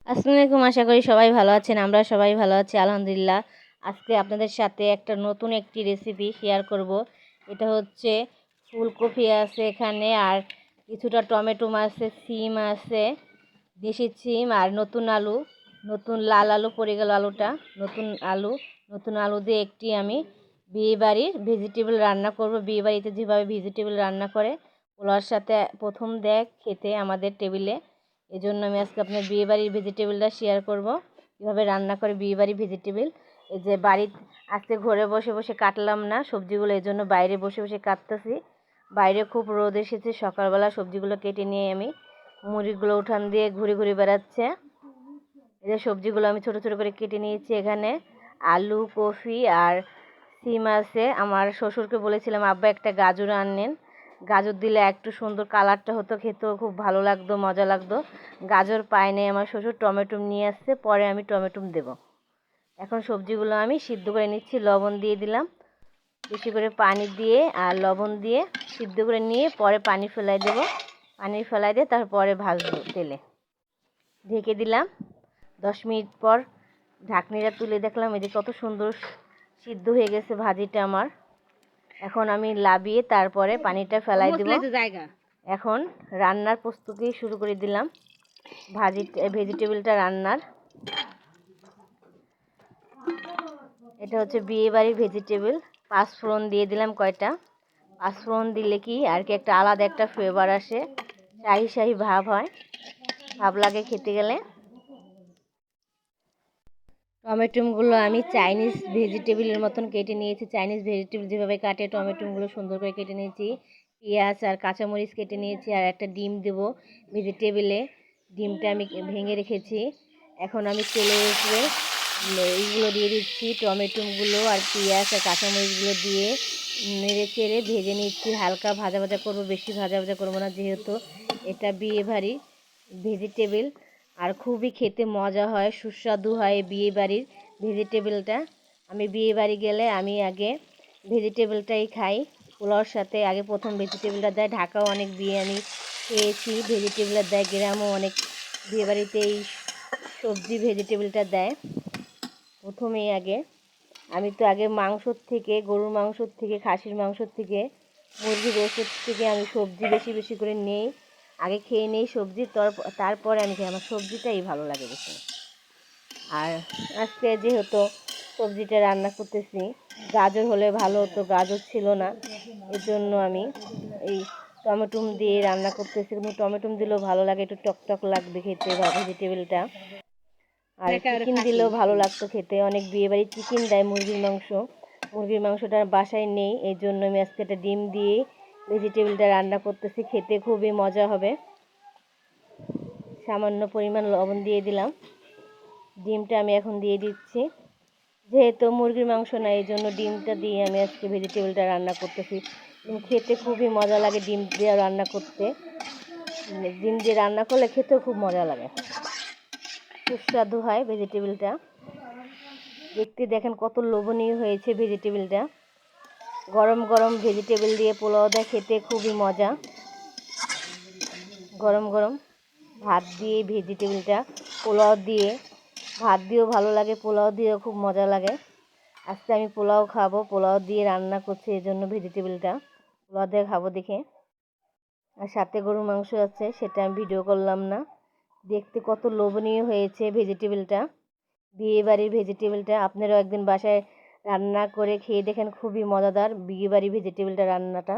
আসসালামু আলাইকুম। আশা করি সবাই ভালো আছেন। আমরা সবাই ভালো আছি আলহামদুলিল্লাহ। আজকে আপনাদের সাথে একটা নতুন একটি রেসিপি শেয়ার করব। এটা হচ্ছে ফুলকপি আছে এখানে, আর কিছুটা টমেটো আছে, সিম আছে, দেশি সিম, আর নতুন আলু, নতুন লাল আলু পড়ে গেল আলুটা, নতুন আলু দিয়ে একটি আমি বিয়েবাড়ির ভেজিটেবল রান্না করব। বিয়েবাড়িতে যেভাবে ভেজিটেবল রান্না করে পোলাওর সাথে প্রথম দেয় খেতে আমাদের টেবিলে, এজন্য আমি আজকে আপনার বিয়েবাড়ির ভেজিটেবলটা শেয়ার করব, কীভাবে রান্না করে বিয়েবাড়ির ভেজিটেবল। এই যে আজকে ঘরে বসে বসে কাটলাম না সবজিগুলো, এই জন্য বাইরে বসে বসে কাটতেছি। বাইরে খুব রোদ এসেছে, সকালবেলা সবজিগুলো কেটে নিয়ে আমি মুড়িগুলো উঠান দিয়ে ঘুরে ঘুরে বেড়াচ্ছে। এই যে সবজিগুলো আমি ছোট ছোট করে কেটে নিয়েছি। এখানে আলু, কফি আর সিম আছে। আমার শ্বশুরকে বলেছিলাম আব্বা একটা গাজর আনেন, গাজর দিলে একটু সুন্দর কালারটা হতো, খেতেও খুব ভালো লাগতো, মজা লাগতো। গাজর পায় নাই আমার শ্বশুর, টমেটো নিয়ে আসছে, পরে আমি টমেটো দেব। এখন সবজিগুলো আমি সিদ্ধ করে নিচ্ছি, লবণ দিয়ে দিলাম, বেশি করে পানি দিয়ে আর লবণ দিয়ে সিদ্ধ করে নিয়ে পরে পানি ফেলাই দেব। পানি ফেলাই দিয়ে তারপরে ভাজবো তেলে। ঢেকে দিলাম। 10 মিনিট পর ঢাকনিটা তুলে দেখলাম এই যে কত সুন্দর সিদ্ধ হয়ে গেছে ভাজিটা আমার। এখন আমি লাবিয়ে তারপরে পানিটা ফেলাই দেব। এখন রান্নার প্রস্তুতি শুরু করে দিলাম, ভেজিটেবলটা রান্নার। এটা হচ্ছে বিয়েবাড়ির ভেজিটেবল। পাঁচফোড়ন দিয়ে দিলাম কয়টা। পাঁচফোড়ন দিলে কি আর কি একটা আলাদা একটা ফ্লেভার আসে, শাহি শাহি ভাব হয়, ভাব লাগে খেতে গেলে। টমেটোগুলো আমি চাইনিজ ভেজিটেবলের মতন কেটে নিয়েছি। চাইনিজ ভেজিটেবল যেভাবে কাটে টমেটোগুলো সুন্দর করে কেটে নিয়েছি। পেঁয়াজ আর কাঁচামরিচ কেটে নিয়েছি, আর একটা ডিম দেবো ভেজিটেবলে। ডিমটা আমি ভেঙে রেখেছি। এখন আমি তেলের উপরে এইগুলো দিয়ে দিচ্ছি, টমেটোগুলো আর পেঁয়াজ আর কাঁচামরিচগুলো দিয়ে নেড়ে চেড়ে ভেজে নিচ্ছি। হালকা ভাজা ভাজা করবো, বেশি ভাজা ভাজা করবো না, যেহেতু এটা বিয়েবাড়ি ভেজিটেবল। আর খুবই খেতে মজা হয়, সুস্বাদু হয় বিয়েবাড়ির ভেজিটেবলটা। আমি বিয়েবাড়ি গেলে আমি আগে ভেজিটেবলটাই খাই পোলাওর সাথে। আগে প্রথম ভেজিটেবলটা দেয়। ঢাকাও অনেক বিয়ে আমি খেয়েছি ভেজিটেবলটা দেয়, গ্রামও অনেক বিয়েবাড়িতে এই সবজি ভেজিটেবলটা দেয় প্রথমেই। আমি তো আগে মাংসর থেকে, গরুর মাংসর থেকে, খাসির মাংসর থেকে, মুরগির ওষুধ থেকে আমি সবজি বেশি বেশি করে নেই, আগে খেয়ে নেই সবজি, তারপরে আমি খাই। আমার সবজিটাই ভালো লাগে বেশি। আর আজকে যেহেতু সবজিটা রান্না করতেছি, গাজর হলে ভালো হতো, গাজর ছিল না, এর জন্য আমি এই টমেটো দিয়ে রান্না করতেছি। কিন্তু টমেটো দিলেও ভালো লাগে, একটু টকটক লাগবে খেতে ভেজিটেবলটা। আর চিকেন দিলেও ভালো লাগতো খেতে। অনেক বিয়েবাড়ি চিকেন দেয়, মুরগির মাংসটা বাসায় নেই, এই জন্য আমি আজকে একটা ডিম দিয়ে ভেজিটেবলটা রান্না করতেছি। খেতে খুবই মজা হবে। সামান্য পরিমাণ লবণ দিয়ে দিলাম। ডিমটা আমি এখন দিয়ে দিচ্ছি, যেহেতু মুরগির মাংস না, এই জন্য ডিমটা দিয়ে আমি আজকে ভেজিটেবলটা রান্না করতেছি। খেতে খুবই মজা লাগে ডিম দিয়ে রান্না করতে। ডিম দিয়ে রান্না করলে খেতেও খুব মজা লাগে, সুস্বাদু হয় ভেজিটেবলটা। দেখতে দেখেন কত লোভনীয় হয়েছে ভেজিটেবলটা। গরম গরম ভেজিটেবল দিয়ে পোলাও দেয়, খেতে খুবই মজা। গরম গরম ভাত দিয়ে ভেজিটেবলটা, পোলাও দিয়ে, ভাত দিয়েও ভালো লাগে, পোলাও দিয়েও খুব মজা লাগে। আজকে আমি পোলাও খাবো, পোলাও দিয়ে রান্না করছি, এই জন্য ভেজিটেবলটা পোলাও দিয়ে খাবো দেখে। আর সাথে গরুর মাংস আছে, সেটা আমি ভিডিও করলাম না। দেখতে কত লোভনীয় হয়েছে ভেজিটেবলটা, বিয়েবাড়ির ভেজিটেবলটা। আপনারাও একদিন বাসায় রান্না করে খেয়ে দেখেন, খুবই মজাদার বিয়েবাড়ির ভেজিটেবলটা রান্নাটা।